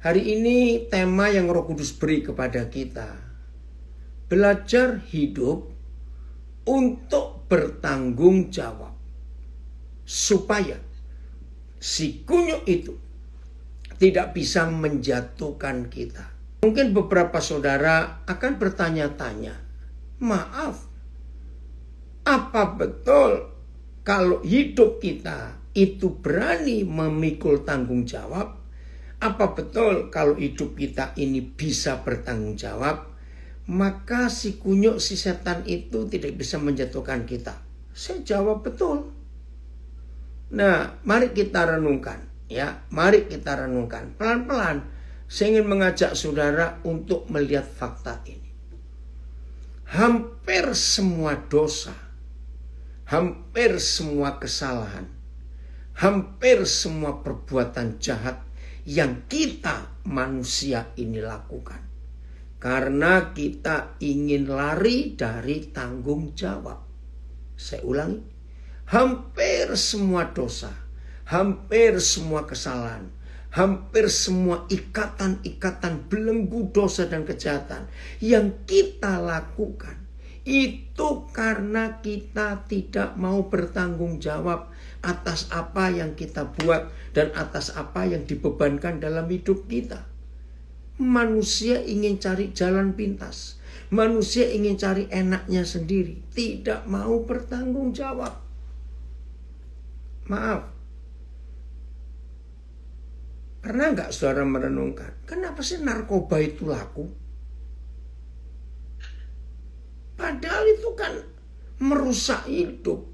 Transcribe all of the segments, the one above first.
Hari ini tema yang Roh Kudus beri kepada kita, belajar hidup untuk bertanggung jawab, supaya si kunyuk itu tidak bisa menjatuhkan kita. Mungkin beberapa saudara akan bertanya-tanya, maaf, apa betul kalau hidup kita itu berani memikul tanggung jawab? Apa betul kalau hidup kita ini bisa bertanggung jawab? Maka si kunyuk, si setan itu tidak bisa menjatuhkan kita. Saya jawab betul. Nah, mari kita renungkan, ya. Mari kita renungkan pelan-pelan. Saya ingin mengajak saudara untuk melihat fakta ini. Hampir semua dosa, hampir semua kesalahan, hampir semua perbuatan jahat yang kita manusia ini lakukan karena kita ingin lari dari tanggung jawab. Saya ulangi, hampir semua dosa, hampir semua kesalahan, hampir semua ikatan-ikatan belenggu dosa dan kejahatan yang kita lakukan itu karena kita tidak mau bertanggung jawab atas apa yang kita buat dan atas apa yang dibebankan dalam hidup kita. Manusia ingin cari jalan pintas. Manusia ingin cari enaknya sendiri. Tidak mau bertanggung jawab. Maaf. Pernah nggak saudara merenungkan, kenapa sih narkoba itu laku? Padahal itu kan merusak hidup.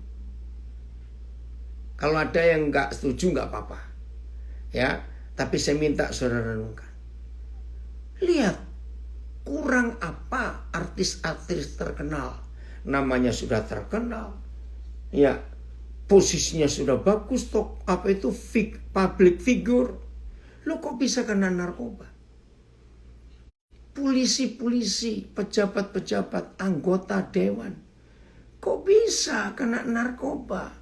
Kalau ada yang nggak setuju nggak apa-apa, ya. Tapi saya minta saudara renungkan. Lihat, kurang apa artis-artis terkenal, namanya sudah terkenal, ya. Posisinya sudah bagus, toh apa itu public figure. Lo kok bisa kena narkoba? Polisi-polisi, pejabat-pejabat, anggota dewan, kok bisa kena narkoba?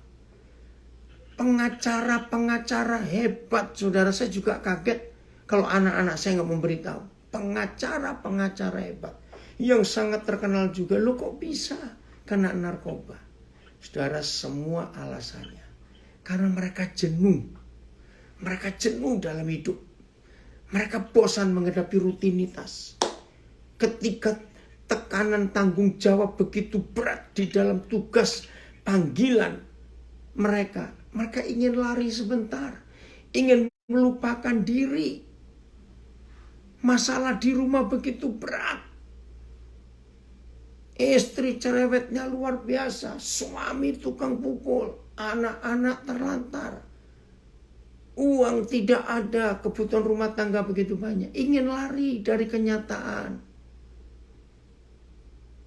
Pengacara-pengacara hebat, saudara, saya juga kaget kalau anak-anak saya nggak memberitahu. Pengacara-pengacara hebat yang sangat terkenal juga, lo kok bisa kena narkoba? Saudara, semua alasannya karena mereka jenuh. Mereka jenuh dalam hidup. Mereka bosan menghadapi rutinitas. Ketika tekanan tanggung jawab begitu berat di dalam tugas panggilan mereka ingin lari sebentar, ingin melupakan diri. Masalah di rumah begitu berat. Istri cerewetnya luar biasa, suami tukang pukul, anak-anak terlantar. Uang tidak ada, kebutuhan rumah tangga begitu banyak. Ingin lari dari kenyataan.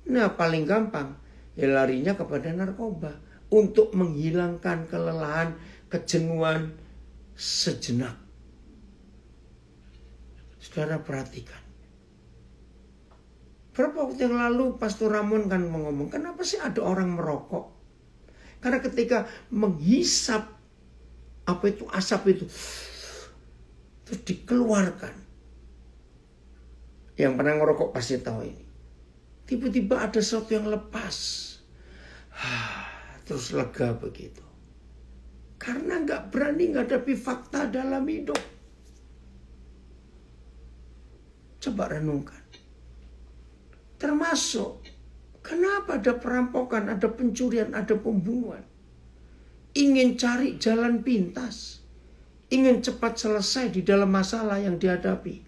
Nah, paling gampang ya larinya kepada narkoba untuk menghilangkan kelelahan, kejenuhan sejenak. Saudara perhatikan. Berapa waktu yang lalu Pastor Ramon kan ngomong, kenapa sih ada orang merokok? Karena ketika menghisap apa itu asap itu, terus dikeluarkan. Yang pernah ngerokok pasti tahu ini. Tiba-tiba ada sesuatu yang lepas. Terus lega begitu. Karena gak berani menghadapi fakta dalam hidup. Coba renungkan. Termasuk, kenapa ada perampokan, ada pencurian, ada pembunuhan. Ingin cari jalan pintas. Ingin cepat selesai di dalam masalah yang dihadapi.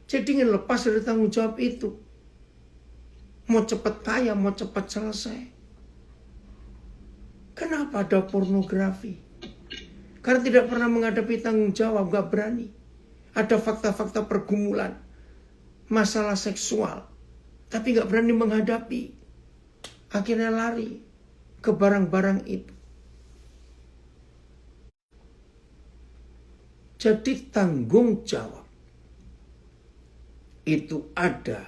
Jadi ingin lepas dari tanggung jawab itu. Mau cepat kaya, mau cepat selesai. Kenapa ada pornografi? Karena tidak pernah menghadapi tanggung jawab, gak berani. Ada fakta-fakta pergumulan, masalah seksual, tapi gak berani menghadapi. Akhirnya lari ke barang-barang itu. Jadi tanggung jawab itu ada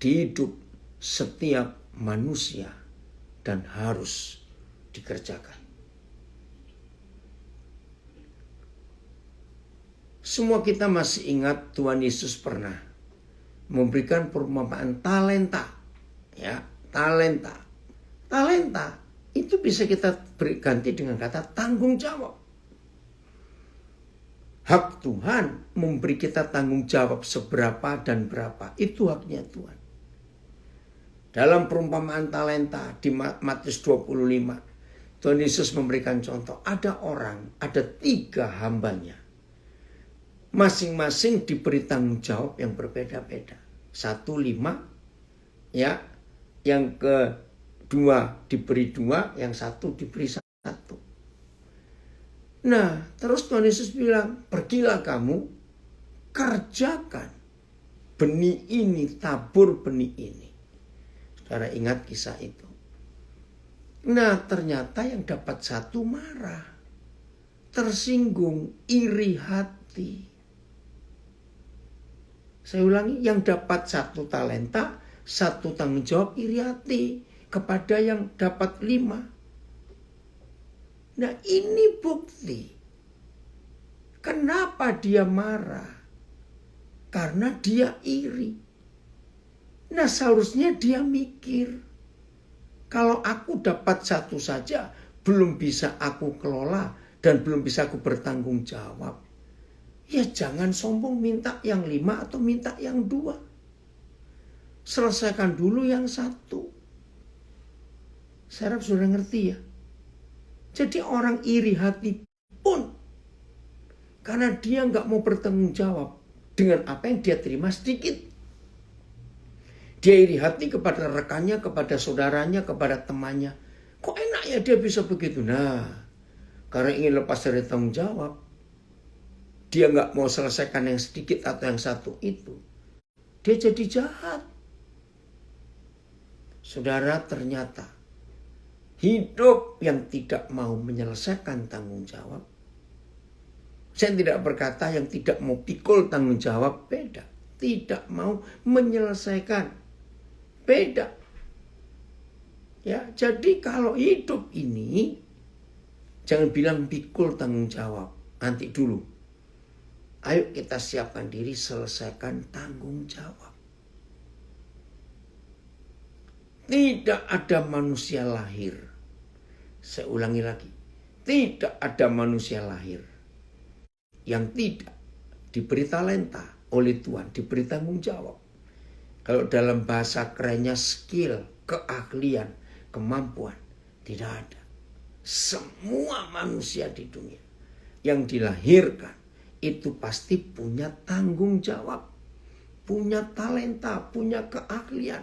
di hidup setiap manusia dan harus dikerjakan. Semua kita masih ingat Tuhan Yesus pernah memberikan perumpamaan talenta. Ya, talenta. Talenta itu bisa kita ganti dengan kata tanggung jawab. Hak Tuhan memberi kita tanggung jawab seberapa dan berapa. Itu haknya Tuhan. Dalam perumpamaan talenta di Matius 25, Tuhan Yesus memberikan contoh. Ada orang, ada 3 hambanya. Masing-masing diberi tanggung jawab yang berbeda-beda. 1 5, ya. Yang kedua diberi 2, yang 1 diberi 1. Nah, terus Tuhan Yesus bilang, pergilah kamu, kerjakan benih ini, tabur benih ini. Saudara ingat kisah itu. Nah, ternyata yang dapat 1 marah, tersinggung, iri hati. Saya ulangi, yang dapat 1 talenta, 1 tanggung jawab, iri hati kepada yang dapat 5. Nah, ini bukti. Kenapa dia marah? Karena dia iri. Nah, seharusnya dia mikir, kalau aku dapat 1 saja, belum bisa aku kelola dan belum bisa aku bertanggung jawab. Ya jangan sombong minta yang 5 atau minta yang 2. Selesaikan dulu yang 1. Saya harap sudah ngerti ya. Jadi orang iri hati pun, karena dia nggak mau bertanggung jawab dengan apa yang dia terima sedikit. Dia iri hati kepada rekannya, kepada saudaranya, kepada temannya. Kok enak ya dia bisa begitu? Nah, karena ingin lepas dari tanggung jawab, dia nggak mau selesaikan yang sedikit atau yang 1 itu. Dia jadi jahat. Saudara, ternyata hidup yang tidak mau menyelesaikan tanggung jawab. Saya tidak berkata yang tidak mau pikul tanggung jawab, beda. Tidak mau menyelesaikan, beda. Ya, jadi kalau hidup ini jangan bilang pikul tanggung jawab. Nanti dulu. Ayo kita siapkan diri, selesaikan tanggung jawab. Tidak ada manusia lahir. Saya ulangi lagi. Tidak ada manusia lahir yang tidak diberi talenta oleh Tuhan, diberi tanggung jawab. Kalau dalam bahasa kerennya skill, keahlian, kemampuan, tidak ada. Semua manusia di dunia yang dilahirkan itu pasti punya tanggung jawab, punya talenta, punya keahlian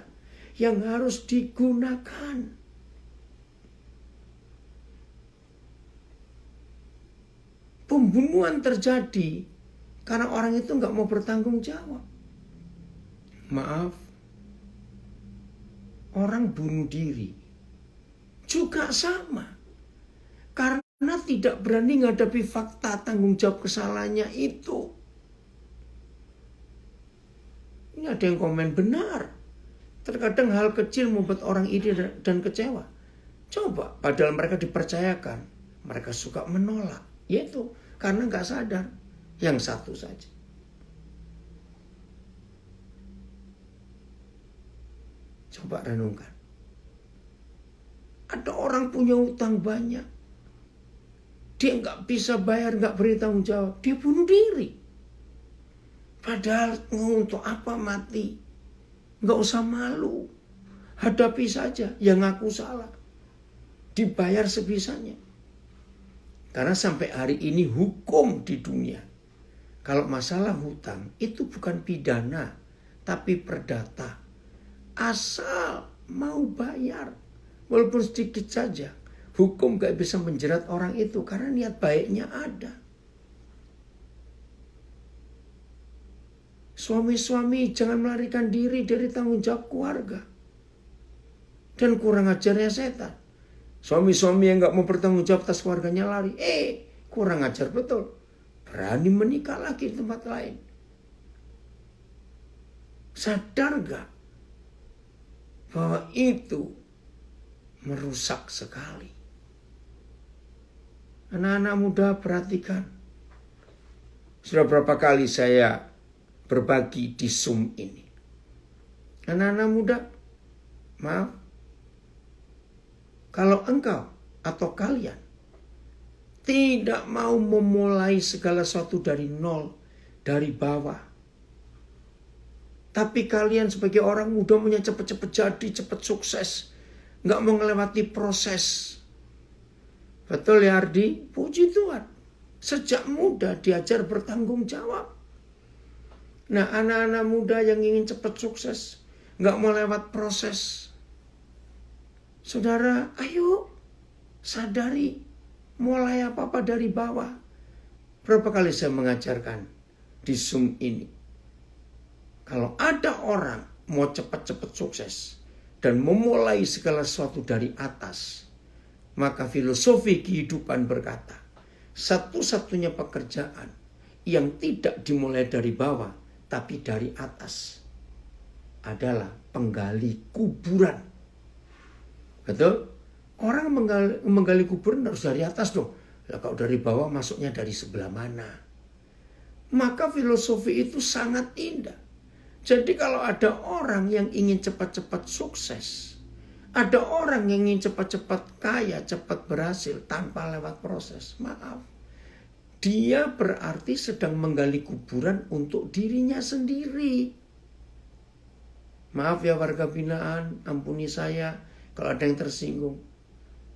yang harus digunakan. Pembunuhan terjadi karena orang itu nggak mau bertanggung jawab. Maaf, orang bunuh diri juga sama. Karena tidak berani menghadapi fakta tanggung jawab kesalahannya itu. Ini ada yang komen benar. Terkadang hal kecil membuat orang iri dan kecewa. Coba, padahal mereka dipercayakan. Mereka suka menolak. Yaitu karena nggak sadar. Yang 1 saja. Coba renungkan. Ada orang punya utang banyak. Dia nggak bisa bayar, nggak beri tanggung jawab. Dia bunuh diri. Padahal untuk apa mati? Nggak usah malu. Hadapi saja yang ngaku salah. Dibayar sebisanya. Karena sampai hari ini hukum di dunia. Kalau masalah hutang itu bukan pidana. Tapi perdata. Asal mau bayar. Walaupun sedikit saja. Hukum gak bisa menjerat orang itu karena niat baiknya ada. Suami-suami jangan melarikan diri dari tanggung jawab keluarga. Dan kurang ajarnya setan. Suami-suami yang gak mau bertanggung jawab atas keluarganya lari. Kurang ajar betul. Berani menikah lagi di tempat lain. Sadar gak bahwa itu merusak sekali. Anak-anak muda perhatikan. Sudah berapa kali saya berbagi di Zoom ini. Anak-anak muda, maaf, kalau engkau atau kalian tidak mau memulai segala sesuatu dari nol, dari bawah, tapi kalian sebagai orang muda maunya cepat-cepat jadi, cepat sukses, nggak mau melewati proses. Betul ya Ardi? Puji Tuhan. Sejak muda diajar bertanggung jawab. Nah, anak-anak muda yang ingin cepat sukses, nggak mau lewat proses. Saudara, ayo sadari, mulai apa-apa dari bawah. Berapa kali saya mengajarkan di Zoom ini. Kalau ada orang mau cepat-cepat sukses dan memulai segala sesuatu dari atas, maka filosofi kehidupan berkata, satu-satunya pekerjaan yang tidak dimulai dari bawah, tapi dari atas, adalah penggali kuburan. Betul? Orang menggali kuburan harus dari atas dong. Lah kalau dari bawah masuknya dari sebelah mana? Maka filosofi itu sangat indah. Jadi kalau ada orang yang ingin cepat-cepat sukses, ada orang yang ingin cepat-cepat kaya, cepat berhasil tanpa lewat proses, maaf, dia berarti sedang menggali kuburan untuk dirinya sendiri. Maaf ya warga binaan, ampuni saya kalau ada yang tersinggung.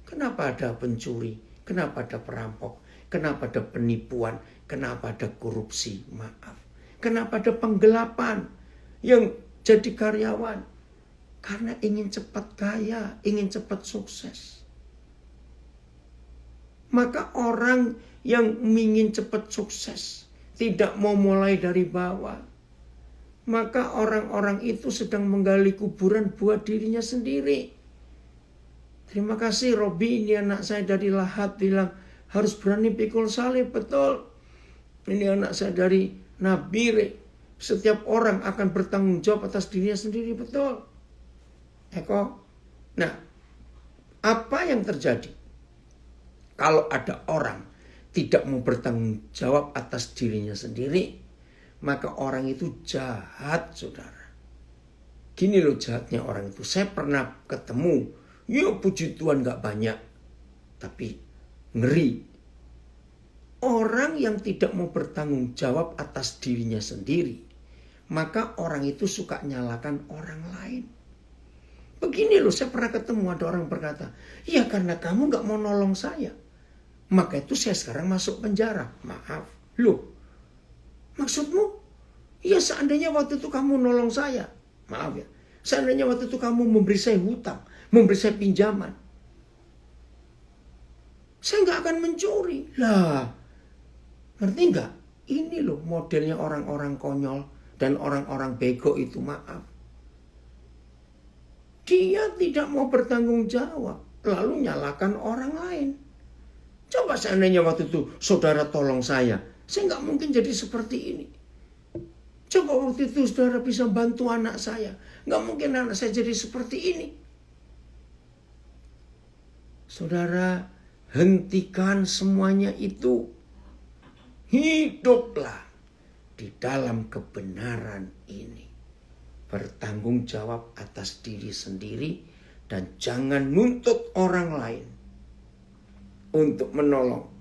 Kenapa ada pencuri? Kenapa ada perampok? Kenapa ada penipuan? Kenapa ada korupsi? Maaf. Kenapa ada penggelapan yang jadi karyawan? Karena ingin cepat kaya, ingin cepat sukses. Maka orang yang ingin cepat sukses tidak mau mulai dari bawah, maka orang-orang itu sedang menggali kuburan buat dirinya sendiri. Terima kasih Robi, ini anak saya dari Lahat bilang harus berani pikul salib. Betul. Ini anak saya dari Nabire. Setiap orang akan bertanggung jawab atas dirinya sendiri. Betul. Eko. Nah, apa yang terjadi kalau ada orang tidak mau bertanggung jawab atas dirinya sendiri? Maka orang itu jahat, saudara. Gini loh jahatnya orang itu. Saya pernah ketemu, ya puji Tuhan gak banyak, tapi ngeri. Orang yang tidak mau bertanggung jawab atas dirinya sendiri, maka orang itu suka nyalakan orang lain. Begini loh, saya pernah ketemu ada orang berkata, ya karena kamu gak mau nolong saya, maka itu saya sekarang masuk penjara. Maaf, loh, maksudmu? Ya seandainya waktu itu kamu nolong saya, maaf ya, seandainya waktu itu kamu memberi saya hutang, memberi saya pinjaman, saya nggak akan mencuri. Lah, ngerti nggak? Ini loh modelnya orang-orang konyol dan orang-orang bego itu, maaf. Dia tidak mau bertanggung jawab, lalu nyalakan orang lain. Coba seandainya waktu itu saudara tolong saya nggak mungkin jadi seperti ini. Coba waktu itu saudara bisa bantu anak saya, nggak mungkin anak saya jadi seperti ini. Saudara, hentikan semuanya itu. Hiduplah di dalam kebenaran ini. Bertanggung jawab atas diri sendiri dan jangan nuntut orang lain untuk menolong.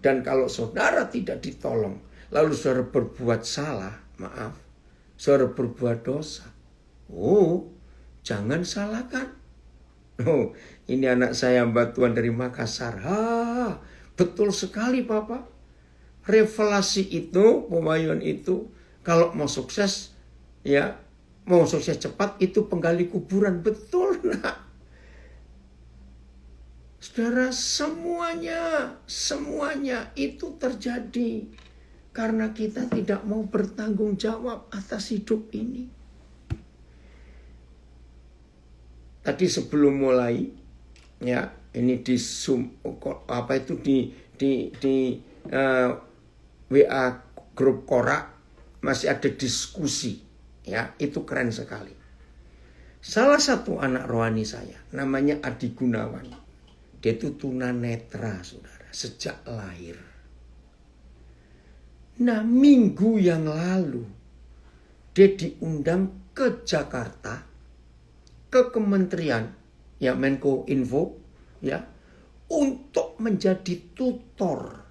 Dan kalau saudara tidak ditolong, lalu saudara berbuat salah, maaf, saudara berbuat dosa, oh, jangan salahkan. Oh, ini anak saya Mbak Tuan dari Makassar. Betul sekali Bapak. Revelasi itu, pewahyuan itu, kalau mau sukses, ya, mau sukses cepat, itu penggali kuburan. Betul, nak. Saudara, semuanya itu terjadi karena kita tidak mau bertanggung jawab atas hidup ini. Tadi sebelum mulai, ya, ini di Zoom, apa itu di WA grup Korak masih ada diskusi, ya, itu keren sekali. Salah satu anak rohani saya, namanya Adi Gunawan. Dia itu tunanetra, saudara, sejak lahir. Nah, minggu yang lalu dia diundang ke Jakarta, ke kementerian, ya Menko Info, ya, untuk menjadi tutor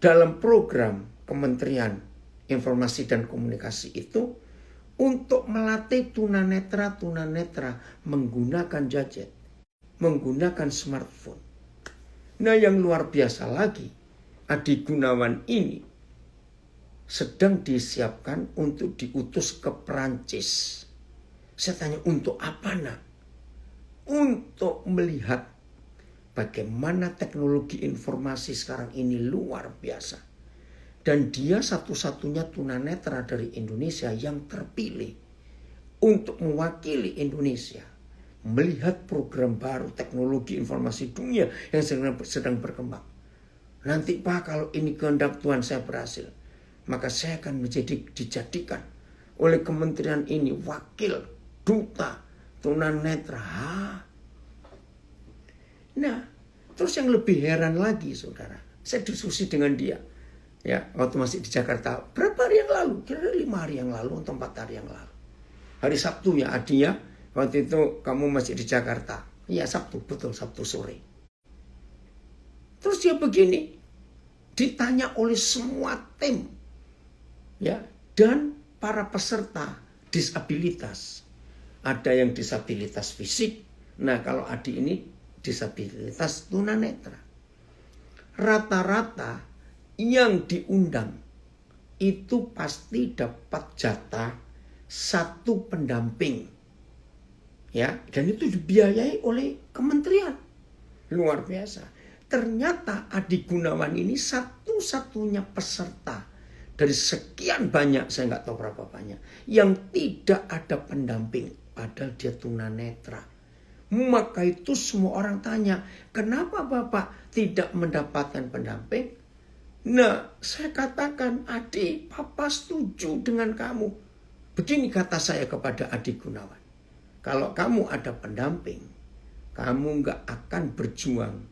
dalam program Kementerian Informasi dan Komunikasi itu untuk melatih tunanetra menggunakan gadget, menggunakan smartphone. Nah, yang luar biasa lagi, Adi Gunawan ini sedang disiapkan untuk diutus ke Perancis. Saya tanya, untuk apa nak? Untuk melihat bagaimana teknologi informasi sekarang ini luar biasa. Dan dia satu-satunya tunanetra dari Indonesia yang terpilih untuk mewakili Indonesia. Melihat program baru teknologi informasi dunia yang sedang berkembang. Nanti Pak, kalau ini kehendak Tuhan saya berhasil, maka saya akan dijadikan oleh kementerian ini wakil duta tunanetra. Nah, terus yang lebih heran lagi saudara, saya diskusi dengan dia. Ya, waktu masih di Jakarta, berapa hari yang lalu? Kira-kira 5 hari yang lalu atau 4 hari yang lalu. Hari Sabtu ya Adi ya, waktu itu kamu masih di Jakarta. Iya Sabtu, betul Sabtu sore. Terus dia begini, ditanya oleh semua tim, ya, dan para peserta disabilitas. Ada yang disabilitas fisik. Nah, kalau Adi ini disabilitas tunanetra. Rata-rata yang diundang itu pasti dapat jatah 1 pendamping. Ya, dan itu dibiayai oleh kementerian. Luar biasa. Ternyata Adi Gunawan ini satu-satunya peserta dari sekian banyak, saya nggak tahu berapa banyak, yang tidak ada pendamping, padahal dia tunanetra. Maka itu semua orang tanya, kenapa Bapak tidak mendapatkan pendamping? Nah, saya katakan, Adi, Papa setuju dengan kamu. Begini kata saya kepada Adi Gunawan, kalau kamu ada pendamping, kamu nggak akan berjuang.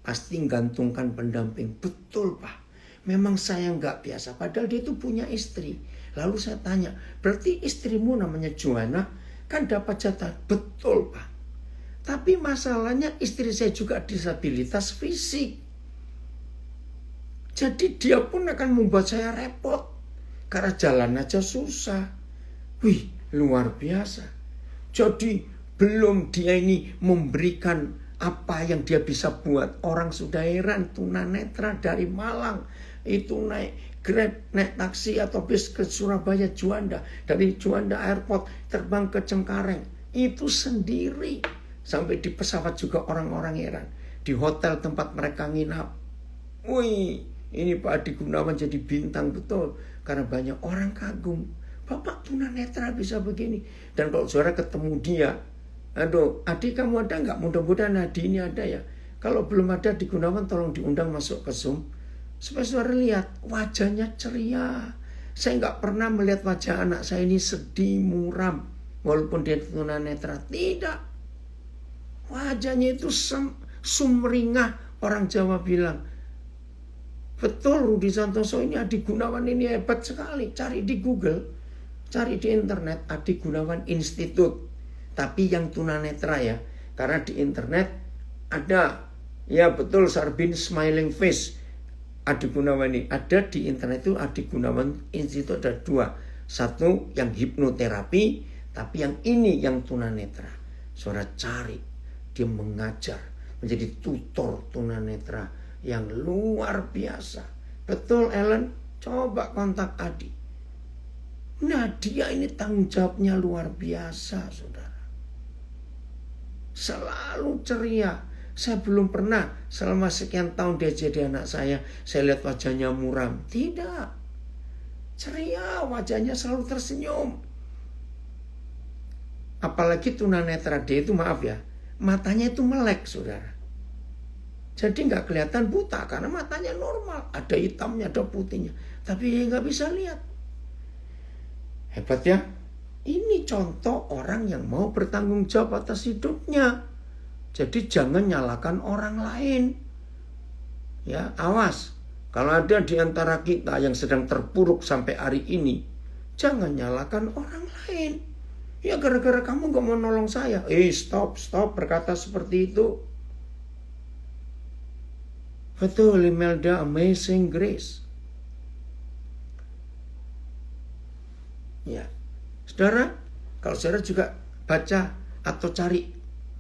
Pasti gantungkan pendamping. Betul Pak, memang saya nggak biasa. Padahal dia itu punya istri. Lalu saya tanya, berarti istrimu namanya Joanna kan dapat jatah? Betul Pak. Tapi masalahnya istri saya juga disabilitas fisik. Jadi dia pun akan membuat saya repot. Karena jalan aja susah. Wih, luar biasa. Jadi belum dia ini memberikan apa yang dia bisa buat. Orang sudah heran, tunanetra dari Malang itu naik Grab, naik taksi atau bis ke Surabaya Juanda. Dari Juanda Airport terbang ke Cengkareng. Itu sendiri. Sampai di pesawat juga orang-orang heran. Di hotel tempat mereka nginap. Wih, ini Pak Adi Gunawan jadi bintang betul. Karena banyak orang kagum. Bapak tunanetra bisa begini. Dan kalau saudara ketemu dia, aduh, Adi kamu ada nggak? Mudah-mudahan Adi ini ada ya. Kalau belum ada Adi Gunawan tolong diundang masuk ke Zoom. Supaya saudara lihat wajahnya ceria. Saya nggak pernah melihat wajah anak saya ini sedih, muram. Walaupun dia tunanetra. Tidak. Wajahnya itu sumringah. Orang Jawa bilang. Betul Rudi Santoso ini Adi Gunawan ini hebat sekali. Cari di Google. Cari di internet Adi Gunawan Institute. Tapi yang tunanetra ya. Karena di internet ada. Ya betul Sarbin Smiling Face. Adi Gunawan ini. Ada di internet itu Adi Gunawan Institute ada 2. Satu yang hipnoterapi. Tapi yang ini yang tunanetra. Saudara cari. Dia mengajar. Menjadi tutor tunanetra. Yang luar biasa. Betul Ellen? Coba kontak Adi. Nah dia ini tanggung jawabnya luar biasa saudara. Selalu ceria. Saya belum pernah selama sekian tahun dia jadi anak saya lihat wajahnya muram. Tidak. Ceria, wajahnya selalu tersenyum. Apalagi tunanetra dia itu maaf ya. Matanya itu melek saudara. Jadi nggak kelihatan buta karena matanya normal. Ada hitamnya, ada putihnya. Tapi dia nggak bisa lihat. Hebat ya. Ini contoh orang yang mau bertanggung jawab atas hidupnya. Jadi jangan nyalakan orang lain. Ya, awas. Kalau ada di antara kita yang sedang terpuruk sampai hari ini, jangan nyalakan orang lain. Ya gara-gara kamu gak mau nolong saya. Stop berkata seperti itu. Betul, Imelda, Amazing Grace. Ya, saudara, kalau saudara juga baca atau cari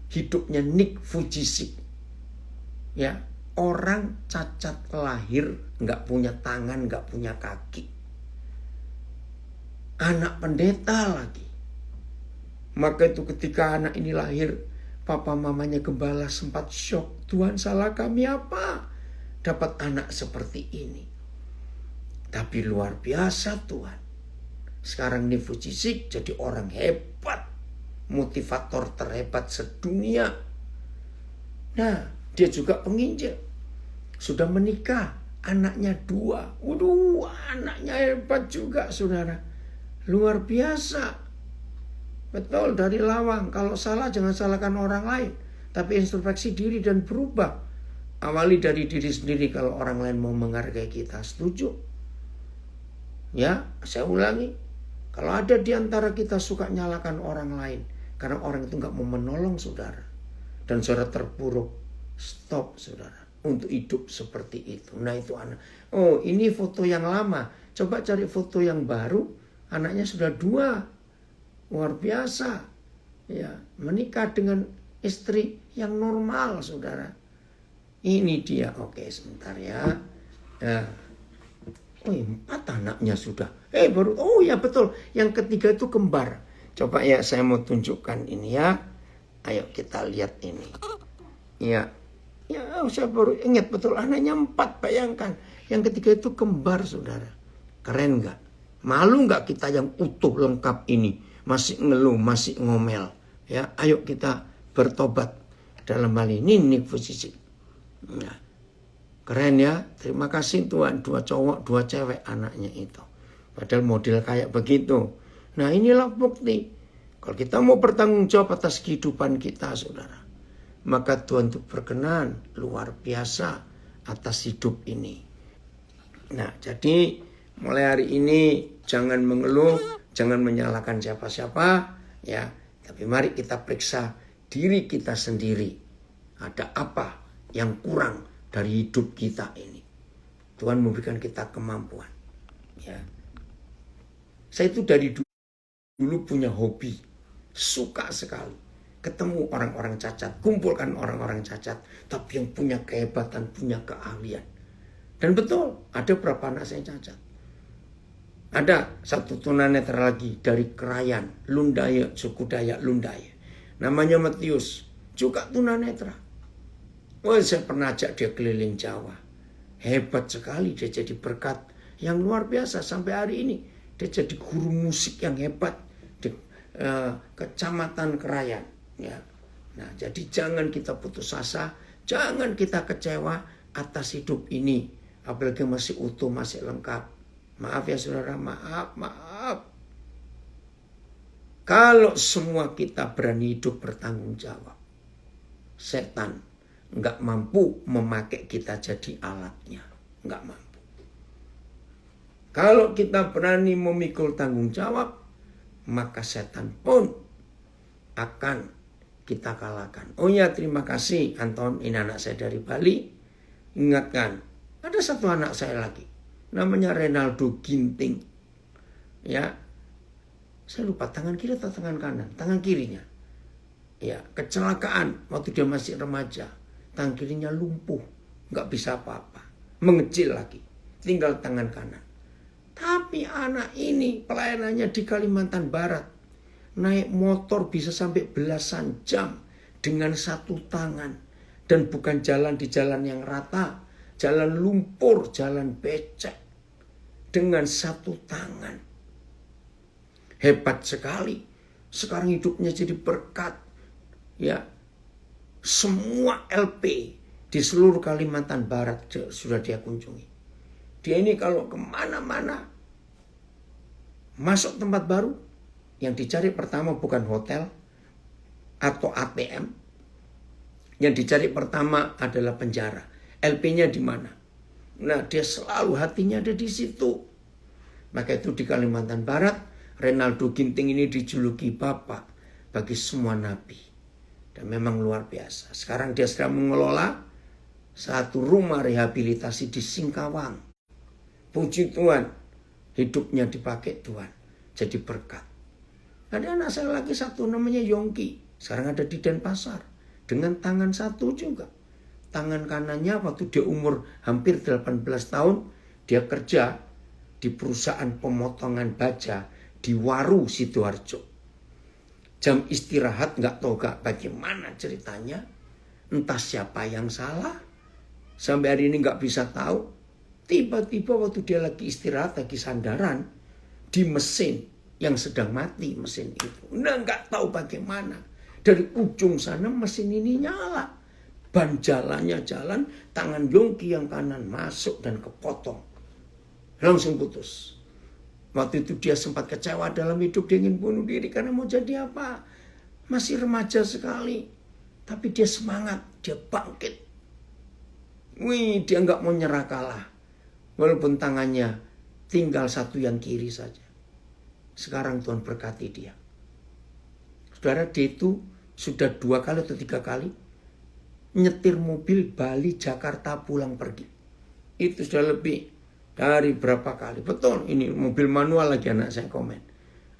hidupnya Nick Vujicic, ya, orang cacat lahir, nggak punya tangan, nggak punya kaki, anak pendeta lagi. Maka itu ketika anak ini lahir, papa mamanya gembala sempat shock. Tuhan, salah kami apa? Dapat anak seperti ini. Tapi luar biasa Tuhan. Sekarang Nick Vujicic jadi orang hebat. Motivator terhebat sedunia. Nah, dia juga penginjil. Sudah menikah. Anaknya 2. Waduh, anaknya hebat juga saudara. Luar biasa. Betul, dari lawang. Kalau salah jangan salahkan orang lain. Tapi introspeksi diri dan berubah. Awali dari diri sendiri kalau orang lain mau menghargai kita. Setuju? Ya, saya ulangi. Kalau ada di antara kita suka nyalakan orang lain. Karena orang itu gak mau menolong saudara. Dan saudara terpuruk. Stop saudara. Untuk hidup seperti itu. Nah itu anak. Oh ini foto yang lama. Coba cari foto yang baru. Anaknya sudah 2. Luar biasa. Ya, menikah dengan istri yang normal, saudara. Ini dia. Oke, sebentar ya. Nah. 4 anaknya sudah. Baru. Oh ya betul. Yang ketiga itu kembar. Coba ya saya mau tunjukkan ini ya. Ayo kita lihat ini. Ya. Ya, saya baru ingat betul. Anaknya 4, bayangkan. Yang ketiga itu kembar, saudara. Keren nggak? Malu nggak kita yang utuh lengkap ini? Masih ngeluh, masih ngomel. Ya, ayo kita bertobat. Dalam hal ini Nick Vujicic. Nah, keren ya. Terima kasih Tuhan. 2 cowok, 2 cewek anaknya itu. Padahal model kayak begitu. Nah, inilah bukti. Kalau kita mau bertanggung jawab atas kehidupan kita, saudara. Maka Tuhan itu berkenan luar biasa atas hidup ini. Nah, jadi mulai hari ini jangan mengeluh, jangan menyalahkan siapa-siapa, ya. Tapi mari kita periksa diri kita sendiri. Ada apa yang kurang dari hidup kita ini? Tuhan memberikan kita kemampuan. Ya. Saya itu dari dulu punya hobi, suka sekali ketemu orang-orang cacat, kumpulkan orang-orang cacat, tapi yang punya kehebatan, punya keahlian. Dan betul, ada berapa anak saya cacat. Ada 1 tunanetra lagi dari Krayan, Lundaya, suku Dayak Lundaya. Namanya Matius, juga tunanetra. Saya pernah ajak dia keliling Jawa. Hebat sekali, dia jadi berkat yang luar biasa. Sampai hari ini, dia jadi guru musik yang hebat di Kecamatan Krayan. Ya. Nah, jadi jangan kita putus asa, jangan kita kecewa atas hidup ini. Apalagi masih utuh, masih lengkap. Maaf ya saudara, maaf. Kalau semua kita berani hidup bertanggung jawab, setan nggak mampu memakai kita jadi alatnya. Nggak mampu. Kalau kita berani memikul tanggung jawab, maka setan pun akan kita kalahkan. Oh ya, terima kasih Anton, ini anak saya dari Bali. Ingatkan, ada 1 anak saya lagi. Namanya Renaldo Ginting. Ya, saya lupa tangan kiri atau tangan kanan. Tangan kirinya. Ya, kecelakaan waktu dia masih remaja. Tangan kirinya lumpuh. Nggak bisa apa-apa. Mengecil lagi. Tinggal tangan kanan. Tapi anak ini pelayanannya di Kalimantan Barat. Naik motor bisa sampai belasan jam dengan 1 tangan. Dan bukan jalan di jalan yang rata. Jalan lumpur, jalan becek. Dengan 1 tangan. Hebat sekali. Sekarang hidupnya jadi berkat. Ya, semua LP di seluruh Kalimantan Barat sudah dia kunjungi. Dia ini kalau kemana-mana, masuk tempat baru, yang dicari pertama bukan hotel atau ATM. Yang dicari pertama adalah penjara. LP-nya di mana? Nah, dia selalu hatinya ada di situ. Maka itu di Kalimantan Barat, Renaldo Ginting ini dijuluki bapak bagi semua nabi. Dan memang luar biasa. Sekarang dia sedang mengelola satu rumah rehabilitasi di Singkawang. Puji Tuhan, hidupnya dipakai Tuhan. Jadi berkat. Ada anak saya lagi satu namanya Yongki. Sekarang ada di Denpasar. Dengan tangan satu juga. Tangan kanannya waktu dia umur hampir 18 tahun. Dia kerja di perusahaan pemotongan baja di Waru, Sidoarjo. Jam istirahat nggak tahu bagaimana ceritanya. Entah siapa yang salah. Sampai hari ini nggak bisa tahu. Tiba-tiba waktu dia lagi istirahat, lagi sandaran di mesin yang sedang mati mesin itu. Nah, nggak tahu bagaimana. Dari ujung sana mesin ini nyala. Ban jalannya jalan, tangan Yongki yang kanan masuk dan kepotong. Langsung putus. Waktu itu dia sempat kecewa dalam hidup, dia ingin bunuh diri karena mau jadi apa? Masih remaja sekali. Tapi dia semangat, dia bangkit. Dia nggak mau nyerah kalah. Walaupun tangannya tinggal satu yang kiri saja. Sekarang Tuhan berkati dia. Saudara, dia itu sudah 2 kali atau 3 kali nyetir mobil Bali Jakarta pulang pergi. Itu sudah lebih dari berapa kali. Betul, ini mobil manual lagi anak saya komen.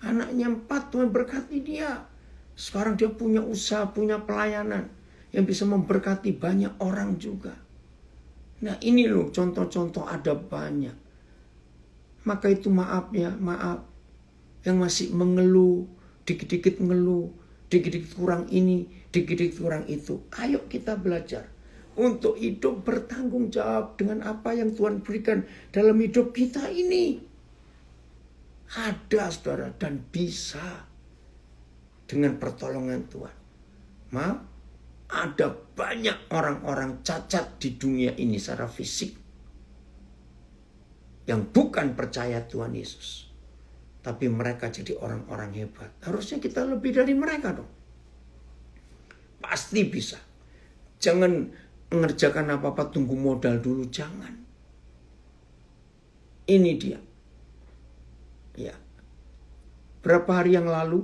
Anaknya 4, Tuhan berkati dia. Sekarang dia punya usaha, punya pelayanan yang bisa memberkati banyak orang juga. Nah, ini loh contoh-contoh, ada banyak. Maka itu maaf yang masih mengeluh, dikit-dikit ngeluh, dikit-dikit kurang ini, dikit-dikit kurang itu. Ayo kita belajar untuk hidup bertanggung jawab dengan apa yang Tuhan berikan dalam hidup kita ini. Ada, saudara, dan bisa dengan pertolongan Tuhan. Maaf, ada banyak orang-orang cacat di dunia ini secara fisik yang bukan percaya Tuhan Yesus. Tapi mereka jadi orang-orang hebat. Harusnya kita lebih dari mereka dong. Pasti bisa. Jangan mengerjakan apa-apa tunggu modal dulu. Jangan. Ini dia. Ya. Berapa hari yang lalu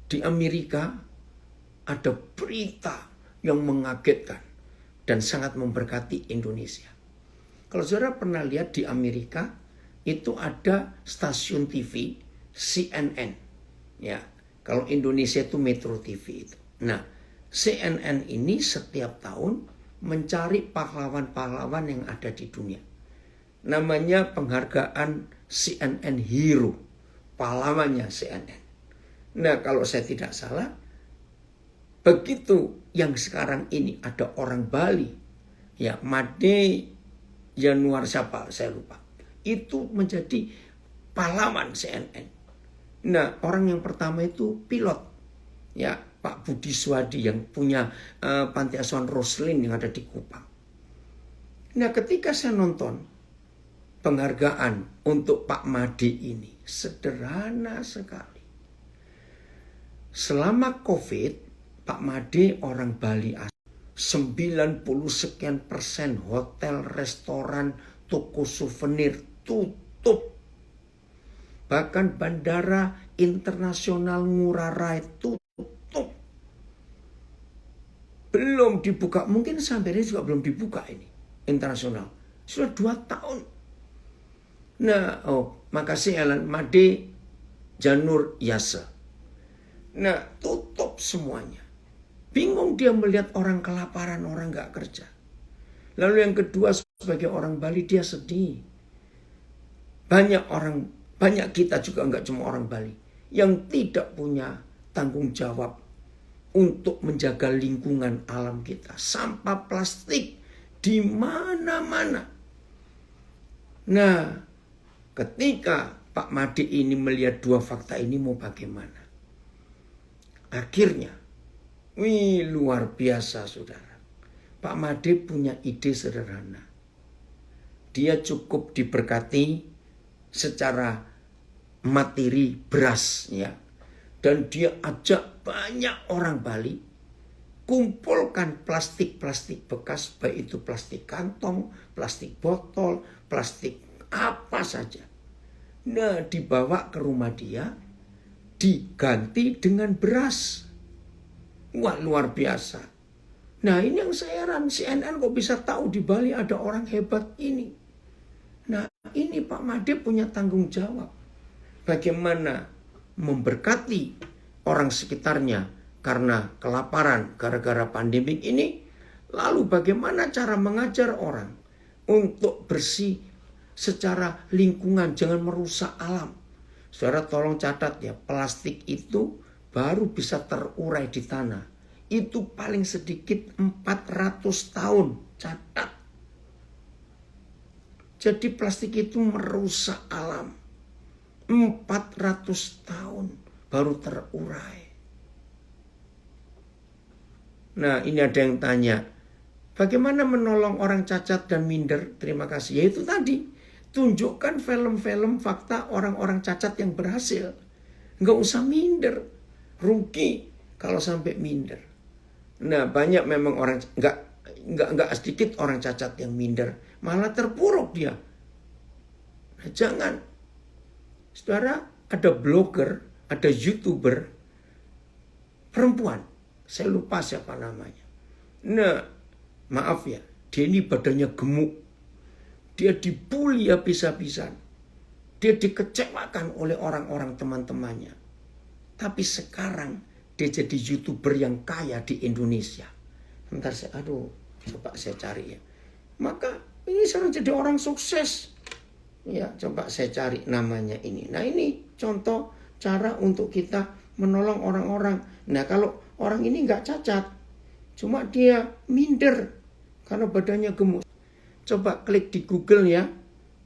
di Amerika ada berita yang mengagetkan dan sangat memberkati Indonesia. Kalau saudara pernah lihat di Amerika, itu ada stasiun TV CNN. Ya, kalau Indonesia itu Metro TV itu. Nah, CNN ini setiap tahun mencari pahlawan-pahlawan yang ada di dunia. Namanya penghargaan CNN Hero. Pahlawannya CNN. Nah, kalau saya tidak salah, begitu yang sekarang ini ada orang Bali, ya Made Januar siapa saya lupa, itu menjadi pahlawan CNN. Nah, orang yang pertama itu pilot, ya Pak Budi Swadi yang punya panti asuhan Roslin yang ada di Kupang. Nah, ketika saya nonton penghargaan untuk Pak Made ini, sederhana sekali. Selama COVID, Pak Made orang Bali asli. 90 sekian persen hotel, restoran, toko souvenir tutup. Bahkan bandara internasional Ngurah Rai tutup. Belum dibuka. Mungkin sampai ini juga belum dibuka ini. Internasional. Sudah 2 tahun. Nah, makasih Ellen. Made Janur Yasa. Nah, tutup semuanya. Bingung dia melihat orang kelaparan, orang gak kerja. Lalu yang kedua, sebagai orang Bali dia sedih. Banyak kita juga gak cuma orang Bali yang tidak punya tanggung jawab untuk menjaga lingkungan alam kita. Sampah plastik di mana-mana. Nah, ketika Pak Made ini melihat 2 fakta ini mau bagaimana? Akhirnya, luar biasa saudara. Pak Made punya ide sederhana. Dia cukup diberkati secara materi beras ya. Dan dia ajak banyak orang Bali kumpulkan plastik-plastik bekas, baik itu plastik kantong, plastik botol, plastik apa saja. Nah, dibawa ke rumah dia, diganti dengan beras. Wah, luar biasa. Nah, ini yang saya heran, CNN kok bisa tahu di Bali ada orang hebat ini. Nah, ini Pak Made punya tanggung jawab. Bagaimana memberkati orang sekitarnya karena kelaparan gara-gara pandemik ini. Lalu bagaimana cara mengajar orang untuk bersih secara lingkungan, jangan merusak alam. Saudara tolong catat ya, plastik itu baru bisa terurai di tanah. Itu paling sedikit 400 tahun. Catat. Jadi plastik itu merusak alam. 400 tahun baru terurai. Nah, ini ada yang tanya, bagaimana menolong orang cacat dan minder? Terima kasih. Yaitu tadi, tunjukkan film-film fakta orang-orang cacat yang berhasil. Nggak usah minder. Rugi kalau sampai minder. Nah, banyak memang orang, nggak sedikit orang cacat yang minder. Malah terpuruk dia. Nah, jangan. Saudara, ada blogger, ada YouTuber perempuan. Saya lupa siapa namanya. Nah, maaf ya, dia ini badannya gemuk. Dia dibully habis-habisan. Dia dikecewakan oleh orang-orang teman-temannya. Tapi sekarang dia jadi YouTuber yang kaya di Indonesia. Bentar coba saya cari ya. Maka ini sekarang jadi orang sukses. Ya, coba saya cari namanya ini. Nah, ini contoh cara untuk kita menolong orang-orang. Nah, kalau orang ini nggak cacat, cuma dia minder karena badannya gemuk. Coba klik di Google ya,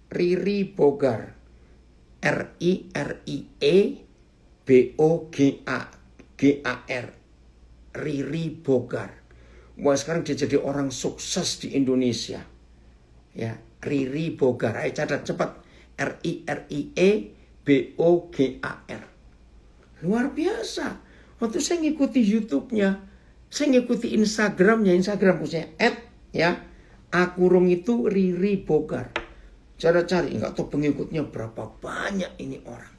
Riri Bogar, RIRIE BOGAR, Riri Bogar. Wah, sekarang dia jadi orang sukses di Indonesia. Ya, Riri Bogar. Ayo catat cepat, RIRIE BOGAR. Luar biasa. Waktu saya ngikuti YouTube-nya, saya ngikuti Instagram punya ya. Akurung itu Riri Bogar. Cara cari, nggak tahu pengikutnya berapa banyak ini orang.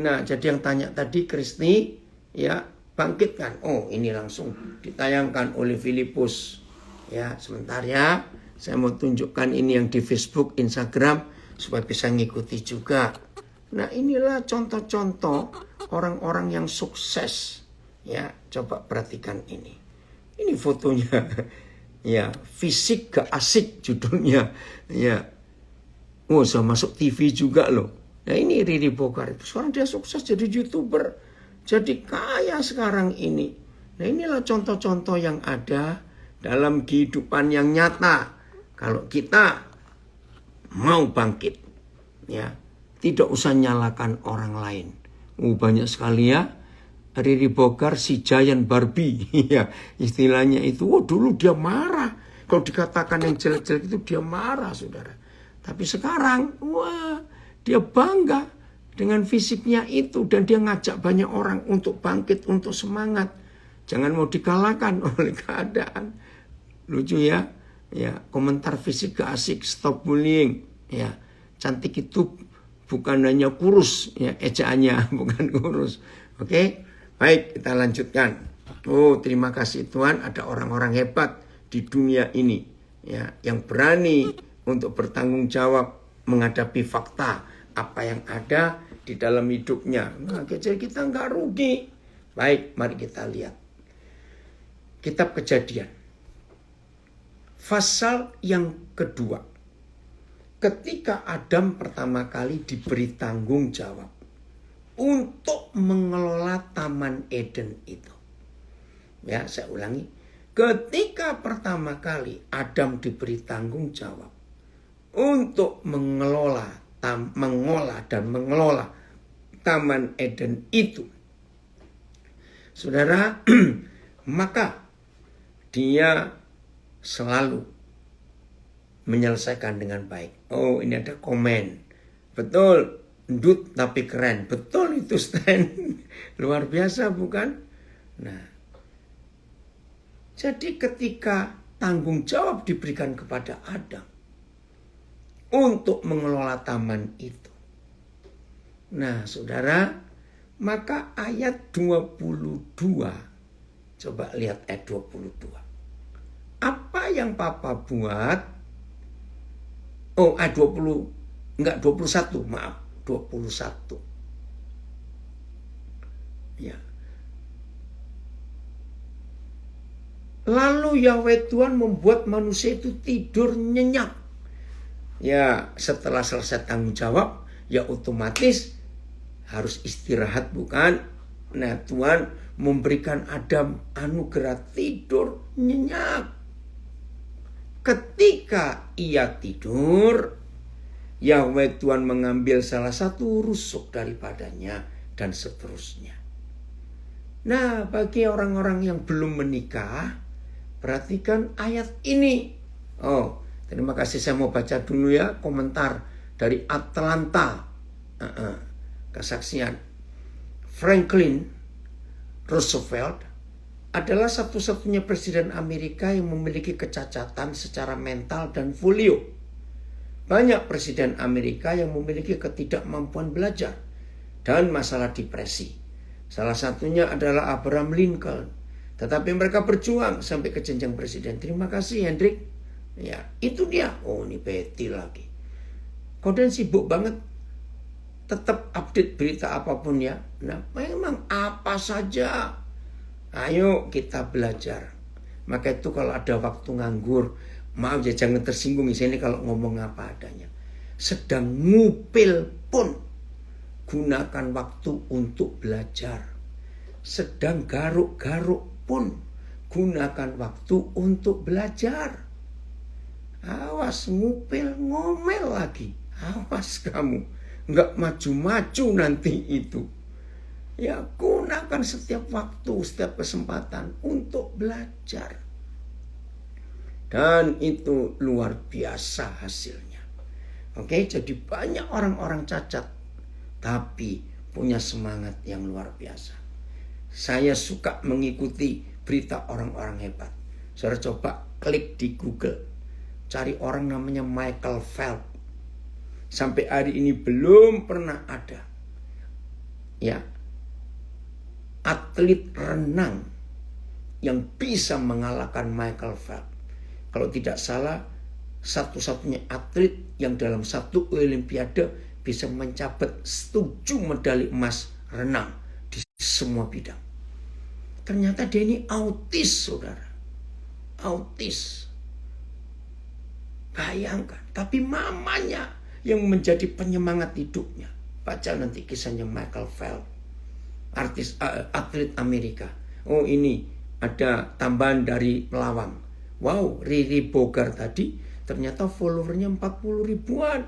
Nah, jadi yang tanya tadi Kristi, ya, bangkitkan. Oh, ini langsung ditayangkan oleh Filipus. Ya, sebentar ya. Saya mau tunjukkan ini yang di Facebook, Instagram, supaya bisa ngikuti juga. Nah, inilah contoh-contoh orang-orang yang sukses. Ya, coba perhatikan ini. Ini fotonya. Ya, fisik gak asik judulnya. Ya. Oh, saya masuk TV juga loh. Nah, ini Riri Bogar. Sekarang dia sukses jadi YouTuber. Jadi kaya sekarang ini. Nah, inilah contoh-contoh yang ada dalam kehidupan yang nyata. Kalau kita mau bangkit, ya, tidak usah nyalakan orang lain. Banyak sekali ya. Riri Bogar si Giant Barbie. Ya, istilahnya itu. Dulu dia marah. Kalau dikatakan yang jelek-jelek itu dia marah, saudara. Tapi sekarang, wah, dia bangga dengan fisiknya itu. Dan dia ngajak banyak orang untuk bangkit, untuk semangat. Jangan mau dikalahkan oleh keadaan. Lucu ya. Ya, komentar fisik gak asik, stop bullying. Ya, cantik itu bukan hanya kurus, ya, ejaannya bukan kurus. Oke, baik, kita lanjutkan. Oh, terima kasih Tuhan, ada orang-orang hebat di dunia ini, ya, yang berani untuk bertanggung jawab menghadapi fakta apa yang ada di dalam hidupnya. Nah, jadi kita nggak rugi. Baik, mari kita lihat Kitab Kejadian. Pasal yang kedua. Ketika Adam pertama kali diberi tanggung jawab untuk mengelola Taman Eden itu. Ya, saya ulangi. Ketika pertama kali Adam diberi tanggung jawab untuk mengolah dan mengelola Taman Eden itu. Saudara, maka dia selalu menyelesaikan dengan baik. Oh, ini ada komen. Betul, ndut tapi keren. Betul itu Stan. Luar biasa bukan? Nah, Jadi ketika tanggung jawab diberikan kepada Adam untuk mengelola taman itu. Nah, saudara, maka ayat 22, coba lihat ayat 22. Apa yang Papa buat? Oh, ayat 21, maaf, 21. Ya. Lalu Yahweh Tuhan membuat manusia itu tidur nyenyak. Ya, setelah selesai tanggung jawab, ya otomatis harus istirahat, bukan? Nah, Tuhan memberikan Adam anugerah tidur nyenyak. Ketika ia tidur, Yahweh Tuhan mengambil salah satu rusuk daripadanya dan seterusnya. Nah, bagi orang-orang yang belum menikah, perhatikan ayat ini. Oh, terima kasih, saya mau baca dulu ya komentar dari Atlanta. Kesaksian Franklin Roosevelt adalah satu-satunya presiden Amerika yang memiliki kecacatan secara mental dan folio. Banyak presiden Amerika yang memiliki ketidakmampuan belajar dan masalah depresi. Salah satunya adalah Abraham Lincoln. Tetapi mereka berjuang sampai ke jenjang presiden. Terima kasih, Hendrik. Ya, itu dia. Oh, ini Betty lagi. Kau dan sibuk banget. Tetap update berita apapun ya. Nah, memang apa saja. Ayo kita belajar. Maka itu kalau ada waktu nganggur, maaf ya, jangan tersinggung di sini kalau ngomong apa adanya. Sedang ngupil pun gunakan waktu untuk belajar. Sedang garuk-garuk pun gunakan waktu untuk belajar. Awas ngupil ngomel lagi. Awas kamu, nggak maju-maju nanti itu. Ya, gunakan setiap waktu, setiap kesempatan untuk belajar. Dan itu luar biasa hasilnya. Oke, jadi banyak orang-orang cacat, tapi punya semangat yang luar biasa. Saya suka mengikuti berita orang-orang hebat. Saudara coba klik di Google, cari orang namanya Michael Phelps. Sampai hari ini belum pernah ada ya atlet renang yang bisa mengalahkan Michael Phelps. Kalau tidak salah, satu-satunya atlet yang dalam satu olimpiade bisa mencapai 7 medali emas renang di semua bidang. Ternyata dia ini autis, saudara. Autis. Bayangkan. Tapi mamanya yang menjadi penyemangat hidupnya. Baca nanti kisahnya Michael Phelps. Atlet Amerika. Oh, ini ada tambahan dari pelawang. Wow, Riri Bogar tadi ternyata followernya 40 ribuan.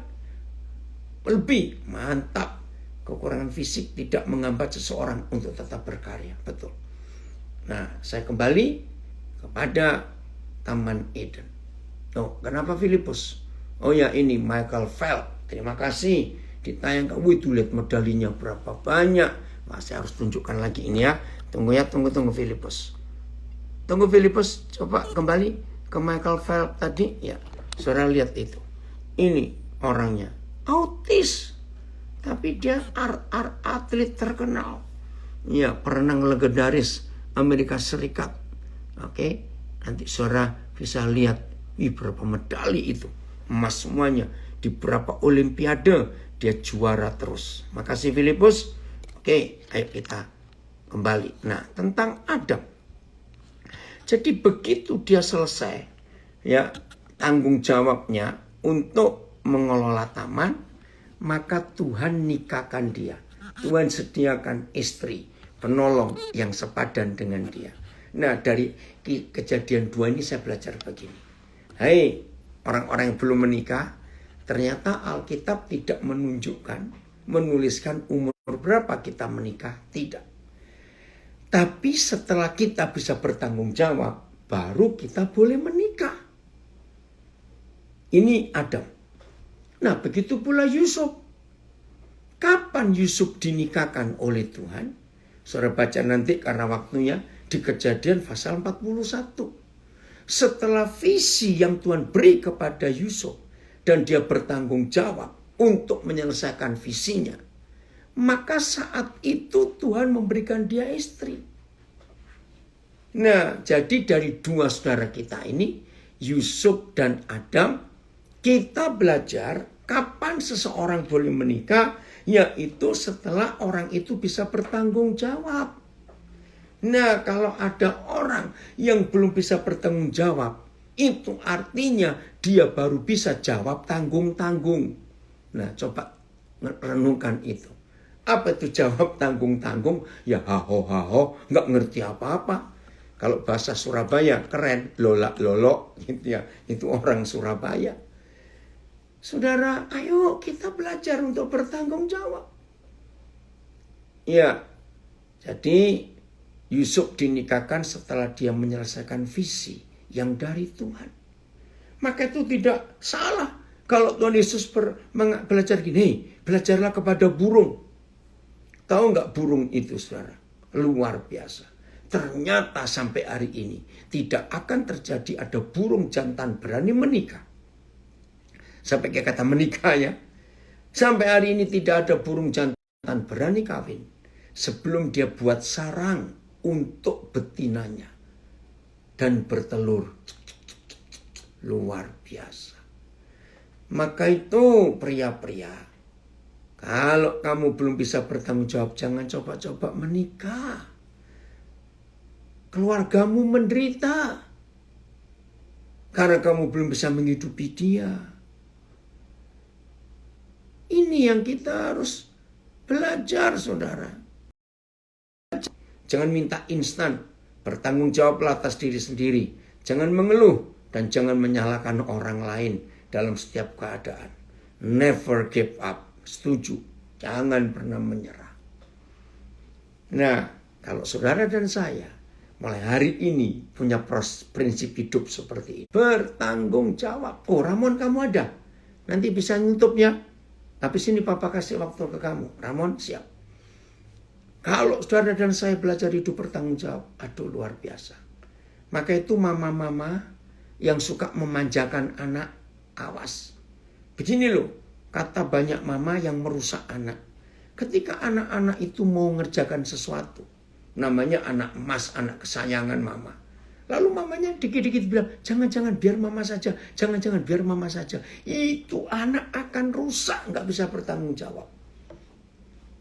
Lebih, mantap. Kekurangan fisik tidak menghambat seseorang untuk tetap berkarya. Betul. Nah, saya kembali kepada Taman Eden. Oh, kenapa Filipus? Oh ya, ini Michael Phelps. Terima kasih. Ditayangkan. Wih, tuh lihat medalinya berapa banyak. Wah, saya harus tunjukkan lagi ini ya. Tunggu ya, tunggu Filipus. Tunggu Filipus, coba kembali ke Michael Phelps tadi. Ya, saudara lihat itu. Ini orangnya. Autis. Tapi dia atlet terkenal. Ya, perenang legendaris Amerika Serikat. Oke, nanti saudara bisa lihat. Berapa medali itu. Emas semuanya. Di beberapa olimpiade dia juara terus. Makasih Filipus. Oke, ayo kita kembali. Nah, tentang Adam. Jadi begitu dia selesai ya tanggung jawabnya untuk mengelola taman, maka Tuhan nikahkan dia. Tuhan sediakan istri, penolong yang sepadan dengan dia. Nah, dari kejadian 2 ini saya belajar begini. Hai orang-orang yang belum menikah, ternyata Alkitab tidak menuliskan umur berapa kita menikah, tidak. Tapi setelah kita bisa bertanggung jawab, baru kita boleh menikah. Ini Adam. Nah, begitu pula Yusuf. Kapan Yusuf dinikahkan oleh Tuhan? Saudara baca nanti karena waktunya di Kejadian pasal 41. Setelah visi yang Tuhan beri kepada Yusuf dan dia bertanggung jawab untuk menyelesaikan visinya, maka saat itu Tuhan memberikan dia istri. Nah, jadi dari dua saudara kita ini, Yusuf dan Adam, kita belajar kapan seseorang boleh menikah, yaitu setelah orang itu bisa bertanggung jawab. Nah, kalau ada orang yang belum bisa bertanggung jawab, itu artinya dia baru bisa jawab tanggung-tanggung. Nah, coba renungkan itu. Apa itu jawab tanggung-tanggung? Ya haho-haho, nggak ngerti apa-apa. Kalau bahasa Surabaya keren, lolak-lolok gitu ya. Itu orang Surabaya. Saudara, ayo kita belajar untuk bertanggung jawab. Ya, jadi Yusuf dinikahkan setelah dia menyelesaikan visi yang dari Tuhan. Maka itu tidak salah kalau Tuhan Yesus belajar gini, belajarlah kepada burung. Tahu nggak burung itu, saudara? Luar biasa. Ternyata sampai hari ini tidak akan terjadi ada burung jantan berani menikah. Sampai kayak kata menikah ya. Sampai hari ini tidak ada burung jantan berani kawin sebelum dia buat sarang untuk betinanya dan bertelur. Luar biasa. Maka itu pria-pria, kalau kamu belum bisa bertanggung jawab, jangan coba-coba menikah. Keluargamu menderita karena kamu belum bisa menghidupi dia. Ini yang kita harus belajar, saudara. Jangan minta instan, bertanggung jawablah atas diri sendiri. Jangan mengeluh dan jangan menyalahkan orang lain dalam setiap keadaan. Never give up. Setuju. Jangan pernah menyerah. Nah, kalau saudara dan saya mulai hari ini punya prinsip hidup seperti ini. Bertanggung jawab. Oh, Ramon kamu ada. Nanti bisa nyutup ya. Habis ini Papa kasih waktu ke kamu. Ramon siap. Kalau saudara dan saya belajar hidup bertanggung jawab. Aduh, luar biasa. Maka itu mama-mama yang suka memanjakan anak, awas. Begini loh, kata banyak mama yang merusak anak. Ketika anak-anak itu mau ngerjakan sesuatu, namanya anak emas, anak kesayangan mama. Lalu mamanya dikit-dikit bilang, jangan-jangan biar mama saja, jangan-jangan biar mama saja. Itu anak akan rusak, nggak bisa bertanggung jawab.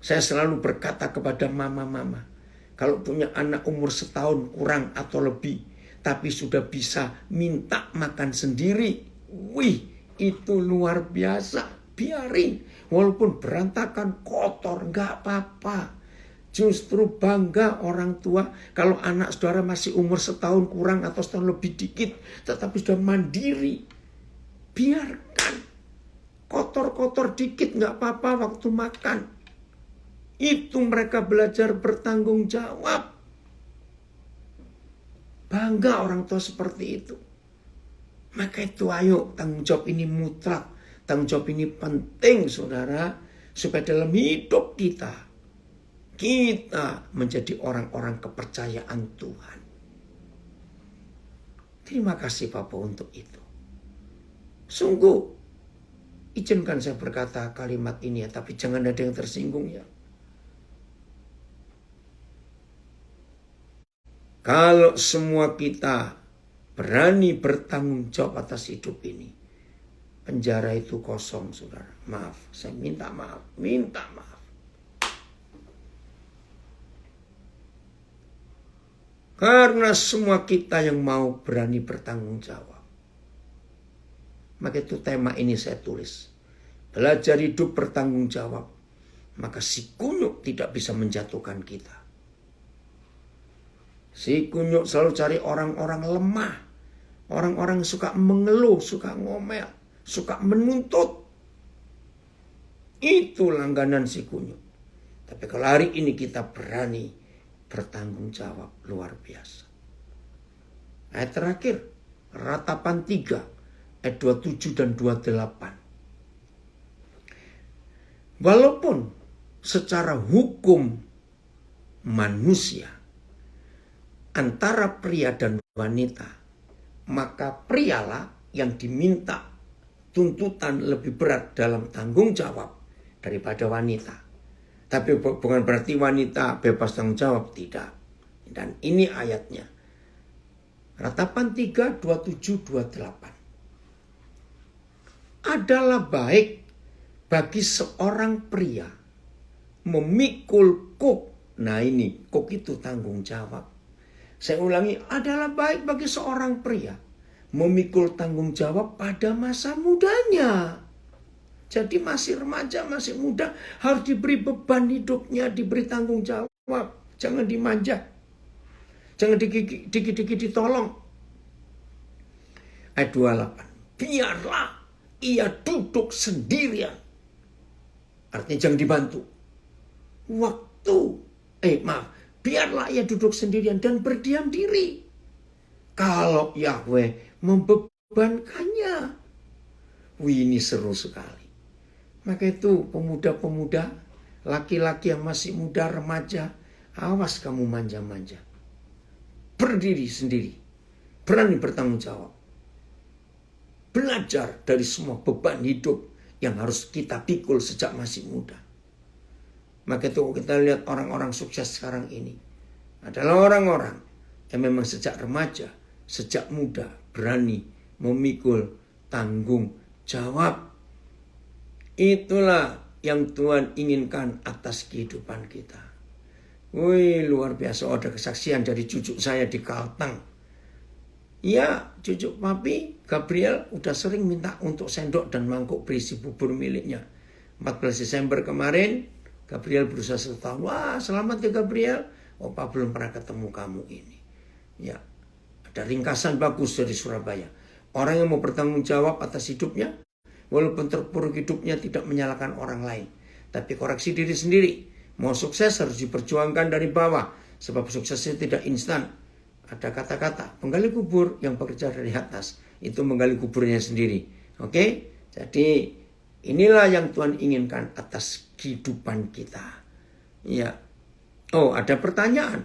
Saya selalu berkata kepada mama-mama, kalau punya anak umur setahun kurang atau lebih, tapi sudah bisa minta makan sendiri, wih, itu luar biasa. Biarin, walaupun berantakan, kotor, nggak apa-apa. Justru bangga orang tua kalau anak saudara masih umur setahun kurang atau setahun lebih dikit, tetapi sudah mandiri. Biarkan kotor-kotor dikit nggak apa-apa waktu makan. Itu mereka belajar bertanggung jawab. Bangga orang tua seperti itu. Maka itu ayo, tanggung jawab ini mutlak. Tanggung jawab ini penting, saudara, supaya dalam hidup kita menjadi orang-orang kepercayaan Tuhan. Terima kasih Bapak untuk itu. Sungguh, izinkan saya berkata kalimat ini ya, tapi jangan ada yang tersinggung ya. Kalau semua kita berani bertanggung jawab atas hidup ini, penjara itu kosong, saudara. Maaf, saya minta maaf, minta maaf. Karena semua kita yang mau berani bertanggung jawab. Maka itu tema ini saya tulis. Belajar hidup bertanggung jawab. Maka si kunyuk tidak bisa menjatuhkan kita. Si kunyuk selalu cari orang-orang lemah. Orang-orang yang suka mengeluh, suka ngomel, suka menuntut. Itu langganan si kunyuk. Tapi kalau hari ini kita berani bertanggung jawab, luar biasa. Ayat terakhir, Ratapan 3, ayat 27 dan 28. Walaupun secara hukum manusia, antara pria dan wanita, maka prialah yang diminta tuntutan lebih berat dalam tanggung jawab daripada wanita. Tapi bukan berarti wanita bebas tanggung jawab, tidak. Dan ini ayatnya. Ratapan 3, 27, 28. Adalah baik bagi seorang pria memikul kuk. Nah ini, kuk itu tanggung jawab. Saya ulangi, adalah baik bagi seorang pria memikul tanggung jawab pada masa mudanya. Jadi masih remaja, masih muda, harus diberi beban hidupnya, diberi tanggung jawab. Jangan dimanja. Jangan dikit-dikit ditolong. Ayat 28. Biarlah ia duduk sendirian. Artinya jangan dibantu. Biarlah ia duduk sendirian dan berdiam diri. Kalau Yahweh membebankannya. Ini seru sekali. Maka itu pemuda-pemuda, laki-laki yang masih muda, remaja, awas kamu manja-manja. Berdiri sendiri, berani bertanggung jawab. Belajar dari semua beban hidup yang harus kita pikul sejak masih muda. Maka itu kita lihat orang-orang sukses sekarang ini adalah orang-orang yang memang sejak remaja, sejak muda berani memikul tanggung jawab. Itulah yang Tuhan inginkan atas kehidupan kita. Wih, luar biasa. Ada kesaksian dari cucu saya di Kalteng. Ya, cucu papi Gabriel udah sering minta untuk sendok dan mangkuk berisi bubur miliknya. 14 Desember kemarin Gabriel berusaha 1 tahun. Wah, selamat ya Gabriel. Opa belum pernah ketemu kamu ini. Ya, ada ringkasan bagus dari Surabaya. Orang yang mau bertanggung jawab atas hidupnya, walaupun terpuruk hidupnya, tidak menyalahkan orang lain, tapi koreksi diri sendiri. Mau sukses harus diperjuangkan dari bawah, sebab suksesnya tidak instan. Ada kata-kata, penggali kubur yang bekerja dari atas, itu menggali kuburnya sendiri. Oke? Jadi inilah yang Tuhan inginkan atas kehidupan kita. Ya. Oh, ada pertanyaan.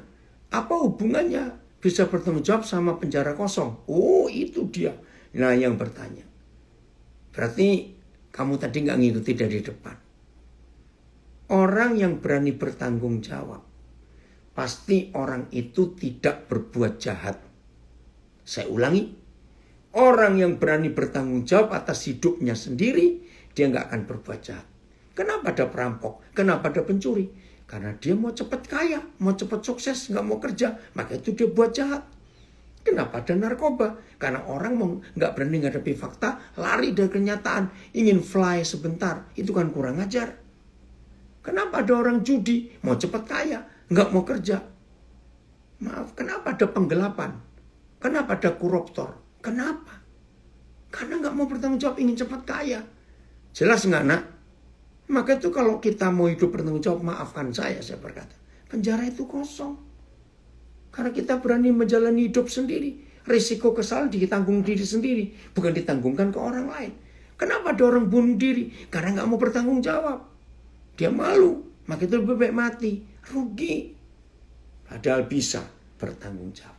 Apa hubungannya bisa bertanggung jawab sama penjara kosong? Oh, itu dia. Nah, yang bertanya. Berarti kamu tadi nggak ngikuti dari depan. Orang yang berani bertanggung jawab, pasti orang itu tidak berbuat jahat. Saya ulangi, orang yang berani bertanggung jawab atas hidupnya sendiri, dia nggak akan berbuat jahat. Kenapa ada perampok? Kenapa ada pencuri? Karena dia mau cepat kaya, mau cepat sukses, nggak mau kerja, maka itu dia buat jahat. Kenapa ada narkoba? Karena orang nggak berani menghadapi fakta, lari dari kenyataan, ingin fly sebentar, itu kan kurang ajar. Kenapa ada orang judi, mau cepat kaya, nggak mau kerja? Maaf, kenapa ada penggelapan? Kenapa ada koruptor? Kenapa? Karena nggak mau bertanggung jawab, ingin cepat kaya. Jelas nggak, nak? Maka itu kalau kita mau hidup bertanggung jawab, maafkan saya berkata, penjara itu kosong. Karena kita berani menjalani hidup sendiri. Risiko kesalahan ditanggung diri sendiri, bukan ditanggungkan ke orang lain. Kenapa ada orang bunuh diri? Karena nggak mau bertanggung jawab. Dia malu, maka itu lebih baik mati, rugi. Padahal bisa bertanggung jawab.